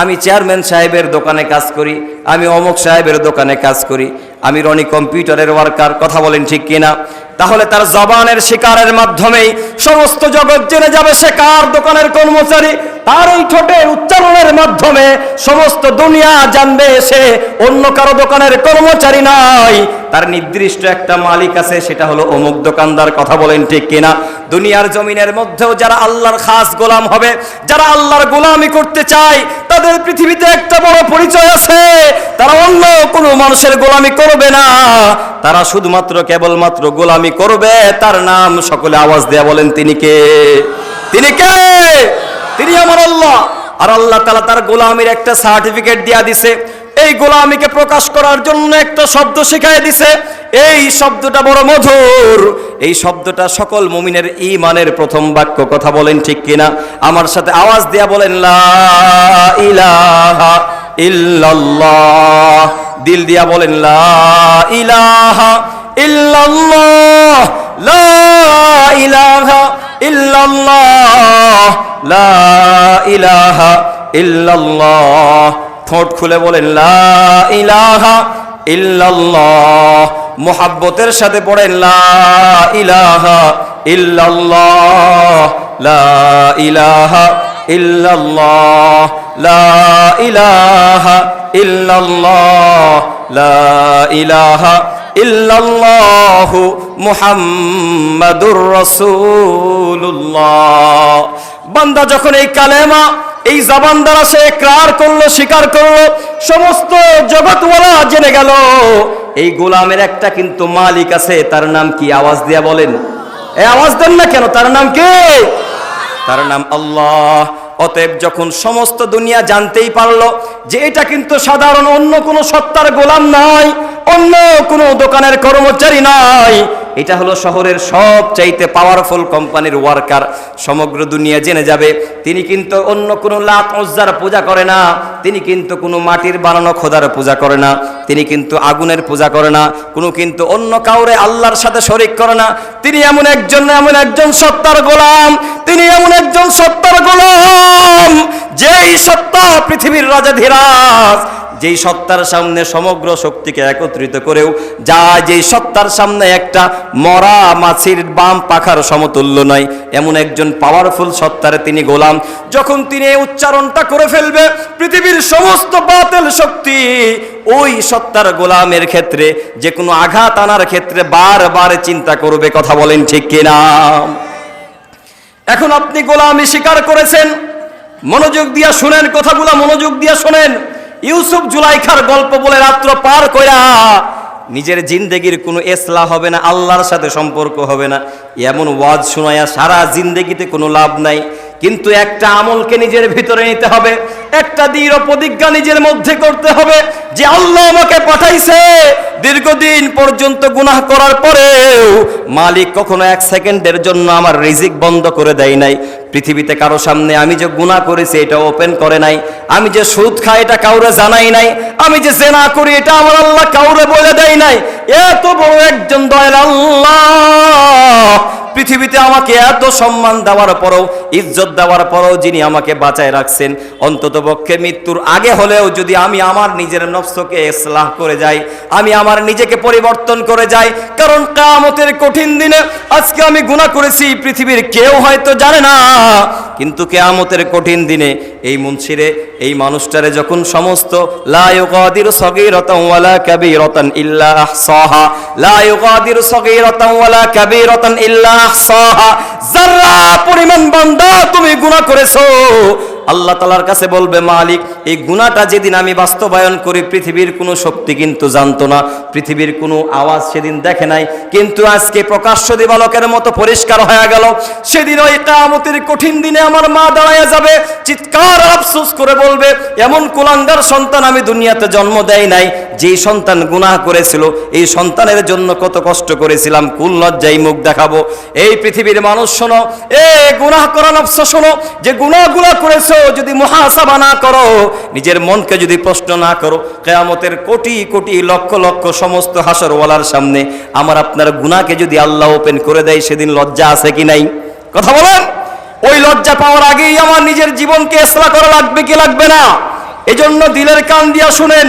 আমি চেয়ারম্যান সাহেবের দোকানে কাজ করি, আমি অমুক সাহেবের দোকানে কাজ করি, আমি রনি কম্পিউটারের ওয়ার্কার। কথা বলেন ঠিক কিনা? তাহলে তার জবানের শিকারের মাধ্যমেই সমস্ত জগৎ জেনে যাবে সে কার দোকানের কর্মচারী। তার এই ঠোঁটের উচ্চারণের মাধ্যমে সমস্ত দুনিয়া জানবে সে অন্য কারো দোকানের কর্মচারী নয়, তার নির্দিষ্ট একটা মালিক আছে, সেটা হলো অমুক দোকানদার। কথা বলেন ঠিক কিনা? দুনিয়ার জমিনের মধ্যেও যারা আল্লাহর খাস গোলাম হবে, যারা আল্লাহর গোলামি করতে চায়, তাদের পৃথিবীতে একটা বড় পরিচয় আছে, তারা অন্য কোনো মানুষের গোলামি করবে না, তারা শুধুমাত্র কেবলমাত্র গোলামি করবে তার নাম। সকলে আওয়াজ দেয়া বলেন তিনি কে? তিনি কে? তিনি আমার আল্লাহ। আর আল্লাহ তাআলা তার গোলামির একটা সার্টিফিকেট দিয়া দিছে, এই গোলামিকে প্রকাশ করার জন্য একটা শব্দ শিখাই দিছে। এই শব্দটা বড় মধুর, এই শব্দটা সকল মুমিনের ঈমানের প্রথম বাক্য। কথা বলেন ঠিক কিনা? আমার সাথে আওয়াজ দিয়া বলেন লা ইলাহা ইল্লাল্লাহ। দিল দিয়া বলেন লা ইলাহা ইল্লাল্লাহ, লা ইলাহা ইল্লাল্লাহ, লা ইলাহা ইল্লাল্লাহ। ঠোঁট খুলে বলেন লা ইলাহা ইল্লাল্লাহ। মুহাব্বতের সাথে পড়েন লা ইলাহা ইল্লাল্লাহ, লা ইলাহা ইল্লাল্লাহ, লা ইলাহা ইল্লাল্লাহ, লা ইলাহা ইল্লাল্লাহু মুহাম্মাদুর রাসূলুল্লাহ। বান্দা যখন এই কালেমা এই জবান দ্বারা সে ইকরার করলো, স্বীকার করলো, সমস্ত জগৎওয়ালা জেনে গেল এই গোলামের একটা কিন্তু মালিক আছে। তার নাম কি? আওয়াজ দিয়া বলেন। এই আওয়াজ দেন না কেন? তার নাম কি? তার নাম আল্লাহ। অতএব যখন সমস্ত দুনিয়া জানতেই পারলো যে এটা কিন্তু সাধারণ অন্য কোনো সত্তার গোলাম নয়, অন্য কোনো দোকানের কর্মচারী নয়, এটা হলো শহরের সবচাইতে পাওয়ারফুল কোম্পানির ওয়ার্কার, সমগ্র দুনিয়া জেনে যাবে তিনি কিন্তু অন্য কোনো লাত উজ্জার পূজা করে না, তিনি কিন্তু কোনো মাটির বানানো খোদার পূজা করে না, তিনি কিন্তু আগুনের পূজা করে না, কোনো কিন্তু অন্য কাউরে আল্লাহর সাথে শরীক করে না। তিনি এমন একজন সত্তার গোলাম, তিনি এমন একজন সত্তার গোলাম যেই সত্তা পৃথিবীর রাজাধিরাজ, যেই সত্তার সামনে সমগ্র শক্তিকে একত্রিত করেও যা যেই সত্তার সামনে একটা মরা মাছির বাম পাখার সমতুল্য নয়, এমন একজন পাওয়ারফুল সত্তার তিনি গোলাম। যখন তিনি এই উচ্চারণটা করে ফেলবে, পৃথিবীর সমস্ত বাতিল শক্তি ওই সত্তার গোলামের ক্ষেত্রে যে কোনো আঘাত আনার ক্ষেত্রে বারবার চিন্তা করবে। কথা বলেন ঠিক কিনা? এখন আপনি গোলামি স্বীকার করেছেন, মনোযোগ দিয়া শুনেন, কথাগুলো মনোযোগ দিয়া শুনেন। ইউসুফ জুলাইখার গল্প বলে রাত্র পার কইরা নিজের জিন্দেগির কোনো ইসলাহ হবে না, আল্লাহর সাথে সম্পর্ক হবে না, এমন ওয়াজ শোনায়া সারা জিন্দেগিতে কোনো লাভ নাই। কিন্তু একটা আমলকে নিজের ভিতরে নিতে হবে, একটা দৃঢ় প্রতিজ্ঞা নিজের মধ্যে করতে হবে যে আল্লাহ আমাকে পাঠাইছে। দীর্ঘদিন পর্যন্ত গুনাহ করার পরেও মালিক কখনো এক সেকেন্ডের জন্য আমার রিজিক বন্ধ করে দেয় নাই। পৃথিবীতে কারো সামনে আমি যে গুনাহ করেছি এটা ওপেন করে নাই, আমি যে সুদ খাই এটা কাউরে জানাই নাই, আমি যে জেনা করি এটা আমার আল্লাহ কাউরে বলে দেয় নাই। এত বড় একজন দয়াল আল্লাহ পৃথিবীতে আমাকে এত সম্মান দেওয়ার পরও, ইজ্জত দেওয়ার পরও যিনি আমাকে বাঁচায় রাখছেন, অন্তত পক্ষে মৃত্যুর আগে হলেও যদি আমি আমার নিজের নফসকে ইসলাহ করে যাই, আমি আমার নিজেকে পরিবর্তন করে যাই। কারণ কিয়ামতের কঠিন দিনে আজকে আমি গুনাহ করেছি পৃথিবীর কেউ হয়তো জানে না, কিন্তু কিয়ামতের কঠিন দিনে এই মুনশিরে, এই মানুষটারে যখন সমস্ত লা ইউগাদিরু সগীরাতান ওয়ালা কাবীরাতান ইল্লা আহসাহা, লা ইউগাদিরু সগীরাতান ওয়ালা কাবীরাতান ইল্লা আহসাহা, যারা পরিমাণ বান্দা তুমি গুনাহ করেছো, আল্লাহ তাআলার কাছে বলবে মালিক এই গুনাহটা যেদিন আমি বাস্তবায়ন করি পৃথিবীর কোনো শক্তি কিন্তু জানতো না, পৃথিবীর কোনো আওয়াজ সেদিন দেখে নাই, কিন্তু আজকে প্রকাশ্য দিবালোকের মতো পরিষ্কার হয়ে গেল। সেদিন ওই কিয়ামতের কঠিন দিনে আমার মা দাঁড়ায় যাবে, চিৎকার আফসোস করে বলবে এমন কুলাঙ্গার সন্তান আমি দুনিয়াতে জন্ম দেই নাই, যেই সন্তান গুনাহ করেছিল, এই সন্তানের জন্য কত কষ্ট করেছিলাম, কুল লজ্জায় মুখ দেখাবো। এই পৃথিবীর মানুষ শোনো, গুনাহ করা নফস শোনো, যে গুনাহগুলো করেছো যদি মুহাসাবা না করো, নিজের মনকে যদি প্রশ্ন না করো, কিয়ামতের কোটি কোটি লক্ষ লক্ষ সমস্ত হাসরওয়ালার সামনে আমার আপনার গুনাহকে যদি আল্লাহ ওপেন করে দেয়, সেদিন লজ্জা আছে কি নাই? কথা বলেন। ওই লজ্জা পাওয়ার আগেই আমার নিজের জীবনকে ইসলাহ করা লাগবে কি লাগবে না? এজন্য দিলের কান দিয়া শুনেন।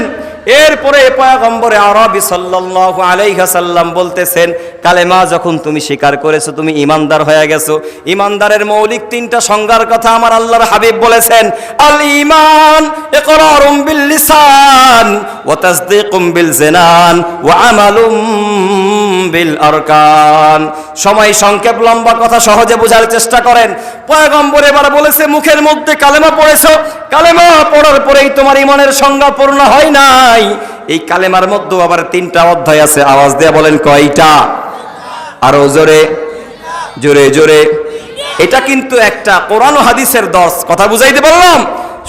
এরপরে পয়গম্বরে আরবি সাল্লাল্লাহু আলাইহি ওয়াসাল্লাম বলতেছেন, কালেমা যখন তুমি স্বীকার করেছো তুমি ঈমানদার হয়ে গেছো। ঈমানদারের মৌলিক তিনটা সংজ্ঞার কথা আমার আল্লাহর হাবিব বলেছেন, আল ঈমান ইকরারুম বিল লিসান ওয়া তাসদীকুম বিল জিনান ওয়া আমালুম বিল আরকান। সময় সংক্ষেপ, লম্বা কথা সহজে বোঝার চেষ্টা করেন। পয়গম্বর এবার বলেছে মুখের মধ্যে কালেমা পড়েছো, কালেমা পড়ার পরেই তোমার ঈমানের সংজ্ঞা পূর্ণ হয় নাই। এই কালেমার মধ্যে আবার তিনটা অধ্যায় আছে, আওয়াজ দিয়ে বলেন কয়টা? আরো জোরে জোরে জোরে। এটা কিন্তু একটা কোরআন ও হাদিসের দর্স। কথা বুঝাইতে পারলাম?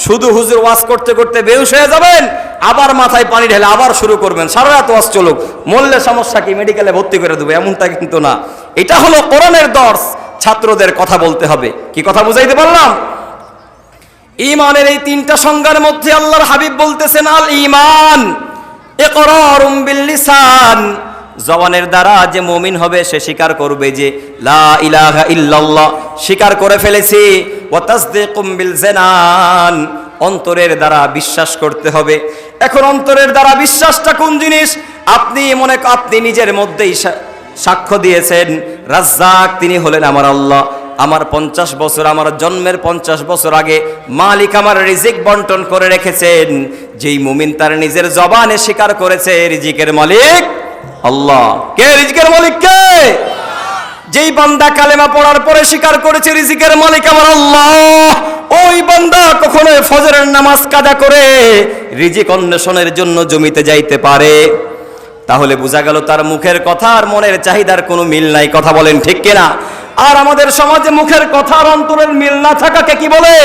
শুধু হুজুর ওয়াজ করতে করতে বেহুশ হয়ে যাবেন, আবার মাথায় পানি ঢেলে আবার শুরু করবেন, সারা রাত ওয়াজ চলুক, মরলে সমস্যা কি, মেডিকেলে ভর্তি করে দেবো, এমনটা কিন্তু না। এটা হলো কোরআনের দর্স, ছাত্রদের কথা বলতে হবে। কি কথা বুঝাইতে পারলাম? ঈমানের এই তিনটা সংজ্ঞার মধ্যে আল্লাহর হাবিব বলতেছেন আল ঈমান ইকরারুম বিল লিসান, জবানের দ্বারা যে মুমিন হবে সে স্বীকার করবে যে লা ইলাহা ইল্লাল্লাহ, স্বীকার করে ফেলেছি। ওয়া তাসদীকুম বিল জিনান, অন্তরের দ্বারা বিশ্বাস করতে হবে। এখন অন্তরের দ্বারা বিশ্বাসটা কোন জিনিস? আপনি নিজের মধ্যেই সাক্ষ্য দিয়েছেন রাজ্জাক তিনি হলেন আমার আল্লাহ। আমার 50 বছর, আমার জন্মের 50 বছর আগে মালিক আমার রিজিক বন্টন করে রেখেছেন। যেই মুমিন তার নিজের জবানে স্বীকার করেছে রিজিকের মালিক আল্লাহ। কে রিজিকের মালিক? কে? যেই বান্দা কালেমা পড়ার পরে স্বীকার করেছে রিজিকের মালিক আমার আল্লাহ, ওই বান্দা কখনো ফজরের নামাজ কাজা করে রিজিক অন্বেষণের জন্য জমিতে যাইতে পারে। তাহলে বোঝা গেল তার মুখের কথা আর মনের চাহিদার কোনো মিল নাই। কথা বলেন ঠিক কিনা? আর আমাদের সমাজে মুখের কথা আর অন্তরের মিল না থাকাকে কি বলে?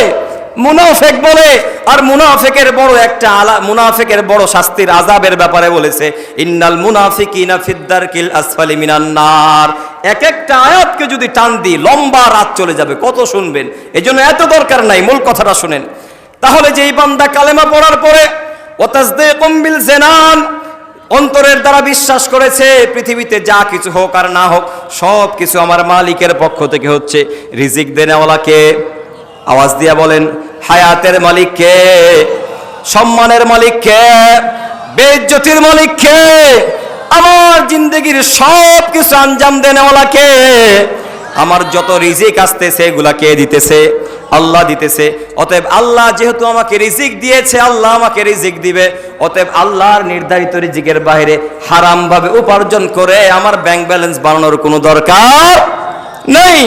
মুনাফিক বলে। আর মুনাফিকের বড় একটা মুনাফিকের বড় শাস্তির আযাবের ব্যাপারে বলেছে, ইন্নাল মুনাফিকিনা ফিদ-দারকিল আসফালি মিনান নার। এক একটা আয়াতকে যদি টান দিই লম্বা রাত চলে যাবে, কত শুনবেন। এজন্য এত দরকার নাই, মূল কথাটা শুনেন। তাহলে যেই বান্দা কালেমা পড়ার পরে ওয়া তাসদীকুম বিল জানান, অন্তরের দ্বারা বিশ্বাস করেছে পৃথিবীতে যা কিছু হোক আর না হোক সব কিছু আমার মালিকের পক্ষ থেকে হচ্ছে। রিজিক দেনেওয়ালা কে? আওয়াজ দিয়া বলেন। হায়াতের মালিক কে? সম্মানের মালিক কে? বেইজ্জতির মালিক কে? আমার জিন্দগির সব কিছু আঞ্জাম দেনেওয়ালা কে? আমার যত রিজিক আসতেছে এগুলা কে দিতেছে? আল্লাহ দিতেছে। অতএব আল্লাহ যেহেতু আমাকে রিজিক দিয়েছে, আল্লাহ আমাকে রিজিক দিবে। অতএব আল্লাহর নির্ধারিত রিজিকের বাইরে হারাম ভাবে উপার্জন করে আমার ব্যাংক ব্যালেন্স বানানোর কোনো দরকার নেই।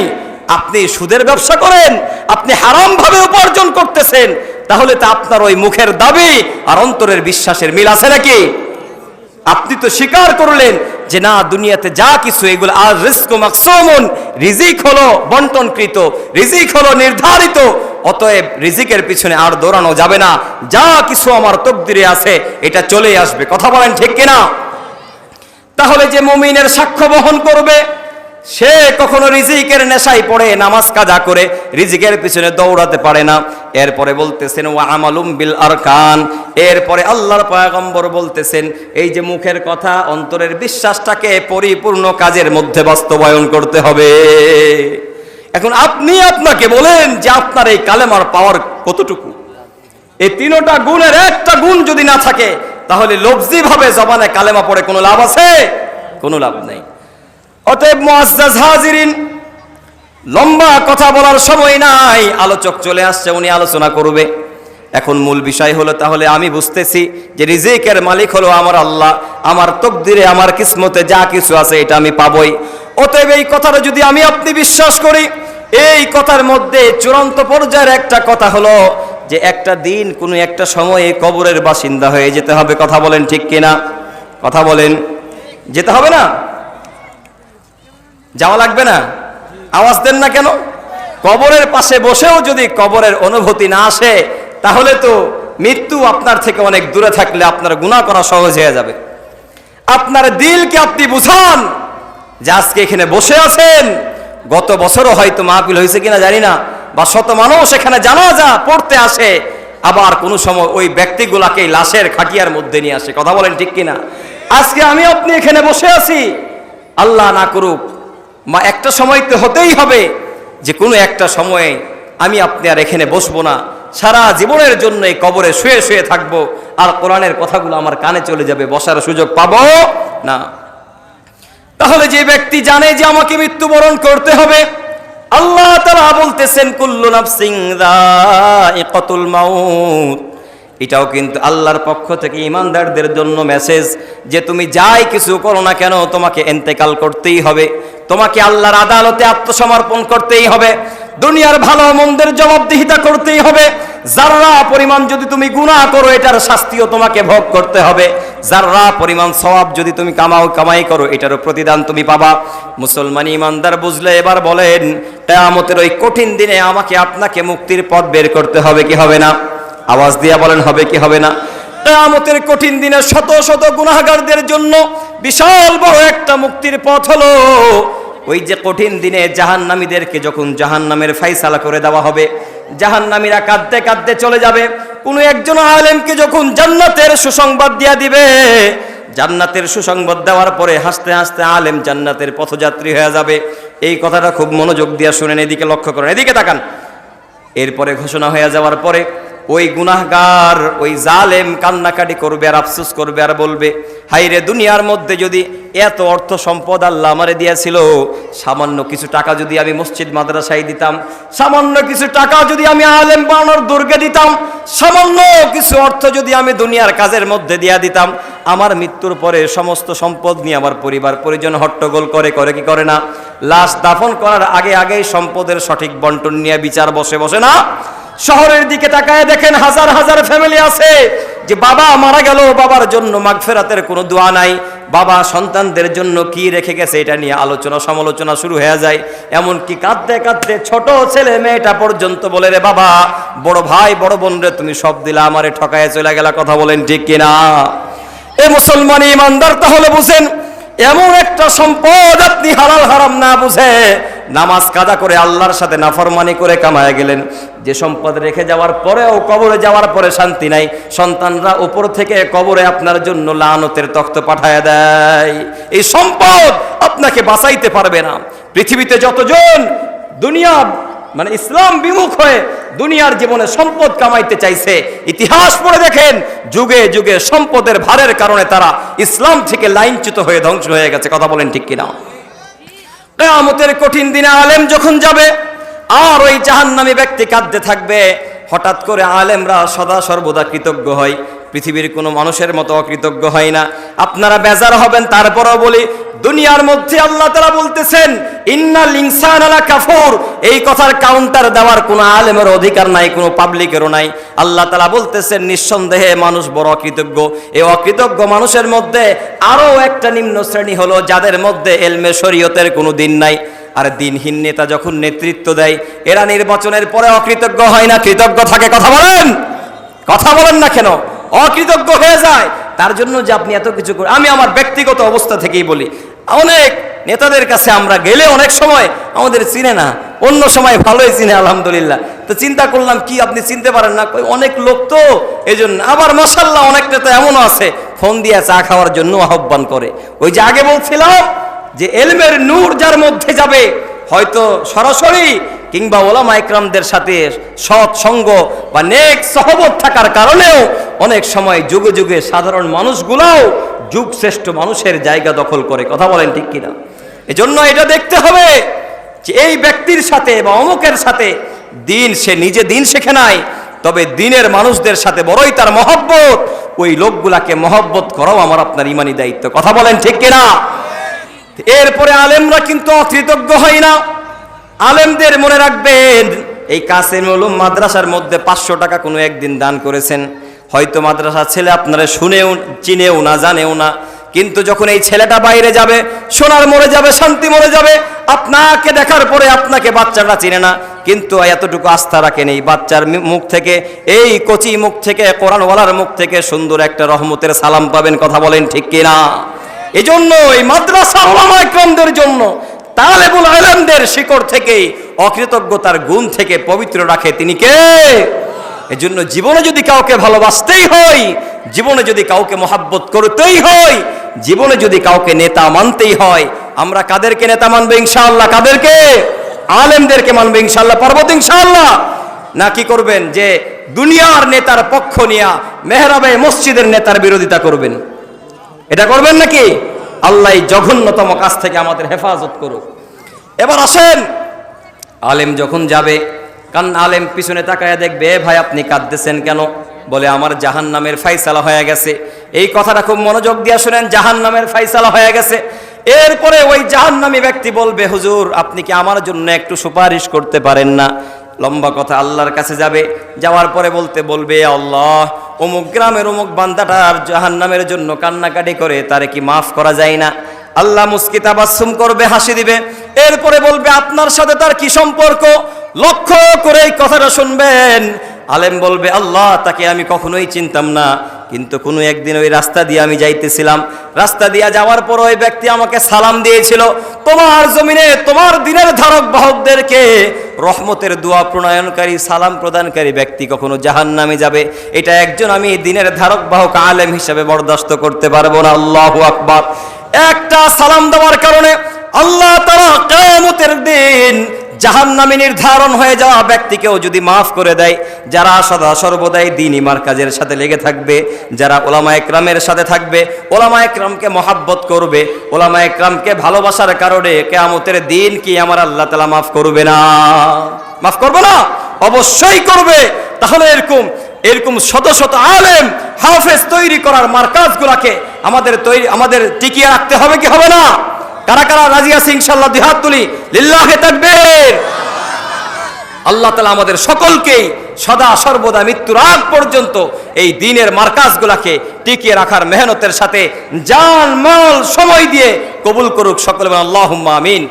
আপনি সুদের ব্যবসা করেন, আপনি হারাম ভাবে উপার্জন করতেছেন, তাহলে তো আপনার ওই মুখের দাবি আর অন্তরের বিশ্বাসের মিল আছে নাকি? আপনি তো স্বীকার করলেন যে না, দুনিয়াতে যা কিছু এগুলো আর রিজকু মাকসুমুন, রিজিক হলো বন্টনকৃত, রিজিক হলো নির্ধারিত। অতএব রিজিকের পিছনে আর দৌড়ানো যাবে না। যা কিছু আমার তকদিরে আছে এটা চলেই আসবে। কথা বলেন ঠিক কিনা? তাহলে যে মুমিনের সাক্ষ্য বহন করবে সে কখনো রিজিকের নেশায় পড়ে নামাজ কাজা করে রিজিকের পিছনে দৌড়াতে পারে না। এরপরে বলতেছেন ওয়া আমালুম বিল আরকান, এরপরে আল্লাহর পয়গম্বর বলতেছেন এই যে মুখের কথা অন্তরের বিশ্বাসটাকে পরিপূর্ণ কাজের মধ্যে বাস্তবায়ন করতে হবে। এখন আপনি আপনাকে বলেন যে আপনার এই কালেমার পাওয়ার কতটুকু? এই তিনটা গুণের একটা গুণ যদি না থাকে তাহলে লফজি ভাবে জবানে কালেমা পড়ে কোনো লাভ আছে? কোনো লাভ নেই। অতএব মুআজ্জাজ হাজিরিন, লম্বা কথা বলার সময় নাই, আলোচক চলে আসছে, উনি আলোচনা করবে। এখন মূল বিষয় হলো, তাহলে আমি বুঝতেছি যে রিজিকের মালিক হলো আমার আল্লাহ, আমার তকদিরে আমার কিসমতে যা কিছু আছে এটা আমি পাবই। অতএব এই কথাটা যদি আমি আপনি বিশ্বাস করি, এই কথার মধ্যে চূড়ান্ত পর্যায়ের একটা কথা হলো যে একটা দিন কোনো একটা সময়ে কবরের বাসিন্দা হয়ে যেতে হবে। কথা বলেন ঠিক কিনা? কথা বলেন, যেতে হবে না? যাওয়া লাগবে না? আওয়াজ দেন না কেন? কবরের পাশে বসেও যদি কবরের অনুভূতি না আসে তাহলে তো মৃত্যু আপনার থেকে অনেক দূরে থাকলে আপনার গুনাহ করা সহজ হয়ে যাবে। আপনার দিলকে আপনি বুঝান যে আজকে এখানে বসে আছেন, গত বছরও হয়তো মাহফিল হয়েছে কিনা জানি না, বা শত মানুষ এখানে জানাজা পড়তে আসে, আবার কোনো সময় ওই ব্যক্তিগুলাকে লাশের খাটিয়ার মধ্যে নিয়ে আসে। কথা বলেন ঠিক কিনা? আজকে আমি আপনি এখানে বসে আছি, আল্লাহ না করুক একটা সময় তো হতেই হবে যে কোনো একটা সময়ে আমি আপনি আর এখানে বসবো না, সারা জীবনের জন্য এই কবরে শুয়ে শুয়ে থাকবো, আর কোরআনের কথাগুলো আমার কানে চলে যাবে, বসার সুযোগ পাবো না। তাহলে যে ব্যক্তি জানে যে আমাকে মৃত্যুবরণ করতে হবে, আল্লাহ তাআলা বলতেছেন কুল্লু নাফসিন যায়িকাতুল মাউত, এটাও কিন্তু আল্লাহর পক্ষ থেকে ঈমানদারদের জন্য মেসেজ যে তুমি যাই কিছু করো না কেন তোমাকে ইন্তেকাল করতেই হবে, তোমাকে আল্লাহর আদালতে আত্মসমর্পণ করতেই হবে, দুনিয়ার ভালো মন্দের জবাবদিহিতা করতেই হবে। যাররা পরিমাণ যদি তুমি গুনাহ করো এটার শাস্তিও তোমাকে ভোগ করতে হবে, যাররা পরিমাণ সওয়াব যদি তুমি কামাই করো এটারও প্রতিদান তুমি পাবা। মুসলমান ইমানদার বুঝলে এবার বলেন, কিয়ামতের ওই কঠিন দিনে আমাকে আপনাকে মুক্তির পথ বের করতে হবে কি হবে না? আওয়াজ দিয়ে বলেন, হবে কি হবে না? কিয়ামতের কঠিন দিনে শত শত গুনাহগারদের জন্য বিশাল বড় একটা মুক্তির পথ হলো ওই যে কঠিন দিনে জাহান্নামীদেরকে যখন জাহান্নামের ফায়সালা করে দেওয়া হবে, জাহান্নামীরা কাঁদতে কাঁদতে চলে যাবে, কোনো একজন আলেমকে যখন জান্নাতের সুসংবাদ দিয়া দিবে, জান্নাতের সুসংবাদ দেওয়ার পরে হাসতে হাসতে আলেম জান্নাতের পথযাত্রী হয়ে যাবে। এই কথাটা খুব মনোযোগ দিয়ে শুনেন, এদিকে লক্ষ্য করেন, এদিকে তাকান। এরপরে ঘোষণা হয়ে যাওয়ার পরে ওই গুনাহগার ওই জালেম কান্নাকাটি করবে আর আফসোস করবে আর বলবে, হাইরে দুনিয়ার মধ্যে যদি এত অর্থ সম্পদ আল্লাহ আমারে দিয়েছিল, সামান্য কিছু টাকা যদি আমি মসজিদ মাদ্রাসায় দিতাম, সামান্য কিছু টাকা যদি আমি আলেম বানানোর দুর্গে দিতাম, সামান্য কিছু অর্থ যদি আমি দুনিয়ার কাজের মধ্যে দিয়া দিতাম, আমার মৃত্যুর পরে সমস্ত সম্পদ নিয়ে আমার পরিবার পরিজন হট্টগোল করে কি করে না? লাশ দাফন করার আগে আগেই সম্পদের সঠিক বন্টন নিয়ে বিচার বসে না? শহরের দিকে তাকায় দেখেন হাজার হাজার ফ্যামিলি আছে যে বাবা মারা গেল, বাবার জন্য মাগফিরাতের কোনো দোয়া নাই, বাবা সন্তানদের জন্য কি রেখে গেছে এটা নিয়ে আলোচনা সমালোচনা শুরু হয়ে যায়। এমনকি কাঁদতে কাঁদতে ছোট ছেলে মেয়েটা পর্যন্ত বলে, রে বাবা, বড় ভাই বড় বোন রে তুমি সব দিলা, আমারে ঠকায় চলে গেলা। কথা বলেন ঠিক কিনা? এ মুসলমান ইমানদার, তাহলে বুঝেন এমন একটা সম্পদ আপনি হালাল হারাম না বুঝে নামাজ কাজা করে আল্লাহর সাথে নাফরমানি করে কামায় গেলেন, যে সম্পদ রেখে যাওয়ার পরেও কবরে যাওয়ার পরে শান্তি নাই। সন্তানরা উপর থেকে কবরে আপনার জন্য লানতের তখ্ত পাঠায় দেয়। এই সম্পদ আপনাকে বাঁচাইতে পারবে না। পৃথিবীতে যতজন দুনিয়া মানে ইসলাম বিমুখ হয়ে দুনিয়ার জীবনে সম্পদ কামাইতে চাইছে, ইতিহাস পড়ে দেখেন যুগে যুগে সম্পদের ভারের কারণে তারা ইসলাম থেকে লাইনচ্যুত হয়ে ধ্বংস হয়ে গেছে। কথা বলেন ঠিক কিনা? কিয়ামতের কঠিন দিনে আলেম যখন যাবে আর ওই জাহান্নামী ব্যক্তি কাঁদতে থাকবে, হঠাৎ করে আলেমরা সদা সর্বদা কৃতজ্ঞ হয়, পৃথিবীর কোনো মানুষের মতো অকৃতজ্ঞ হয় না। আপনারা বেজার হবেন, তারপরও বলি, দুনিয়ার মধ্যে আল্লাহ তাআলা বলতেছেন ইন্নাল ইনসানা লাকাফুর, এই কথার কাউন্টার দেওয়ার কোনো আলেমের অধিকার নাই, কোনো পাবলিকেরও নাই। আল্লাহ তাআলা বলতেছেন নিঃসন্দেহে মানুষ বড় অকৃতজ্ঞ। এই অকৃতজ্ঞ মানুষের মধ্যে আরো একটা নিম্ন শ্রেণী হলো যাদের মধ্যে এলমে শরীয়তের কোনো দিন নাই। আর দিনহীন নেতা যখন নেতৃত্ব দেয়, এরা নির্বাচনের পরে অকৃতজ্ঞ হয় না, কৃতজ্ঞ থাকে। কথা বলেন না কেন? অকৃতজ্ঞ হয়ে যায়। তার জন্য যে আপনি এত কিছু করেন, আমি আমার ব্যক্তিগত অবস্থা থেকেই বলি, অনেক নেতাদের কাছে আমরা গেলে অনেক সময় আমাদের চিনে না, অন্য সময় ভালোই চিনে আলহামদুলিল্লাহ। তো চিন্তা করলাম কি আপনি চিনতে পারেন না, অনেক লোক তো এই জন্য। আবার মাশাআল্লাহ অনেক নেতা এমনও আছে ফোন দিয়ে চা খাওয়ার জন্য আহ্বান করে। ওই যে আগে বলছিলাম যে এলমের নূর যার মধ্যে যাবে, হয়তো সরাসরি কিংবা ওলামা ইকরামদের সাথে সৎ সঙ্গ বা নেক সহবত থাকার কারণেও অনেক সময় যুগে যুগে সাধারণ মানুষগুলোও যুগ শ্রেষ্ঠ মানুষের জায়গা দখল করে। কথা বলেন ঠিক কিনা? এজন্য এটা দেখতে হবে যে এই ব্যক্তির সাথে বা অমুকের সাথে দিন, সে নিজে দিন শেখে নাই, তবে দিনের মানুষদের সাথে বড়ই তার মহব্বত, ওই লোকগুলাকে মহব্বত করাও আমার আপনার ইমানি দায়িত্ব। কথা বলেন ঠিক কিনা? এরপরে আলেমরা কিন্তু অকৃতজ্ঞ হয় না। আলেমদের মনে রাখবেন, এই কাসেম উলুম মাদ্রাসার মধ্যে 500 টাকা কোনো একদিন দান করেছেন, হয়তো মাদ্রাসার ছেলে আপনারা শুনেও চিনেও না, জানেও না, কিন্তু যখন এই ছেলেটা বাইরে যাবে, সোনার মরে যাবে, শান্তি মরে যাবে, আপনাকে দেখার পরে আপনাকে বাচ্চাটা চিনে না, কিন্তু এতটুকু আস্থা রাখেন এই বাচ্চার মুখ থেকে, এই কচি মুখ থেকে, কোরআনওয়ালার মুখ থেকে সুন্দর একটা রহমতের সালাম পাবেন। কথা বলেন ঠিক কিনা? এজন্য এই মাদ্রাসা উলামা ইকরামদের জন্য তালেবুল ইলমদের শিকড় থেকে অকৃতজ্ঞতার গুণ থেকে পবিত্র রাখে তিনি কে? এজন্য জীবনে যদি কাউকে ভালোবাসতেই হয়, জীবনে যদি কাউকে মহাব্বত করতেই হয়, জীবনে যদি কাউকে নেতা মানতেই হয়, আমরা কাদেরকে নেতা মানবে ইনশাআল্লাহ? কাদেরকে? আলেমদেরকে মানবে ইনশাআল্লাহ। পারবো তো ইনশাআল্লাহ? না কি করবেন যে দুনিয়ার নেতার পক্ষ নিয়ে মেহরাবে মসজিদের নেতার বিরোধিতা করবেন? এটা করবেন নাকি? আল্লাহ জঘন্যতম কাজ থেকে আমাদের হেফাজত করুক। এবার আসেন, আলেম যখন যাবে, কারণ আলেম পিছনে তাকায় দেখবে, ভাই আপনি কাঁদতেছেন কেন? বলে আমার জাহান্নামের ফায়সালা হয়ে গেছে। এই কথাটা খুব মনোযোগ দিয়ে শুনেন, জাহান্নামের ফায়সালা হয়ে গেছে। এরপরে ওই জাহান্নামী ব্যক্তি বলবে, হুজুর আপনি কি আমার জন্য একটু সুপারিশ করতে পারেন না? লম্বা কথা, আল্লাহর কাছে যাবে, যাওয়ার পরে বলবে আল্লাহ, অমুক গ্রামের অমুক বান্দাটার জাহান্নামের জন্য কান্নাকাটি করে, তারে কি মাফ করা যায় না? আল্লাহ মুস্কি তাবাসসুম করবে, হাসি দিবে। এরপরে বলবে আপনার সাথে তার কি সম্পর্ক? লক্ষ্য করে এই কথাটা শুনবেন। আলেম বলবে আল্লাহ, তাকে আমি কখনোই চিনতাম না, কিন্তু কোনো একদিন ওই রাস্তা দিয়ে আমি যাইতেছিলাম, রাস্তা দিয়ে যাওয়ার পর ওই ব্যক্তি আমাকে সালাম দিয়েছিল, তোমার জমিনে তোমার দিনের ধারক বাহকদেরকে রহমতের দোয়া প্রণয়নকারী, সালাম প্রদানকারী ব্যক্তি কখনো জাহান্নামে যাবে, এটা একজন আমি দিনের ধারক বাহক আলেম হিসেবে বরদাস্ত করতে পারবো না। আল্লাহু আকবার। একটা সালাম দেওয়ার কারণে আল্লাহ তাআলা কিয়ামতের দিন জাহান্নামে নির্ধারণ হয়ে যাওয়া ব্যক্তিকেও যদি মাফ করে দেয়, যারা সদা সর্বদাই দ্বীনি মারকাজের সাথে লেগে থাকবে, যারা ওলামা ইকরামের সাথে থাকবে, ওলামা ইকরামকে মহাব্বত করবে, ওলামা ইকরামকে ভালোবাসার কারণে কিয়ামতের দিন কি আমার আল্লাহ তাআলা মাফ করবে না? মাফ করবে না? অবশ্যই করবে। তাহলে এরকম শত শত আলেম হাফেজ তৈরি করার মারকাজগুলোকে আমাদের টিকিয়ে রাখতে হবে কি হবে না? কারা কারা রাজি আছে ইনশাআল্লাহ? দুই হাত তুলি, লিল্লাহি তাকবীর। আল্লাহ তাআলা আমাদের সকলকেই সদা সর্বদা মৃত্যুর আগ পর্যন্ত এই দ্বীনের মার্কাজগুলোকে টিকিয়ে রাখার মেহনতের সাথে জান মাল সময় দিয়ে কবুল করুক। সকলে বলেন আল্লাহুম্মা আমিন।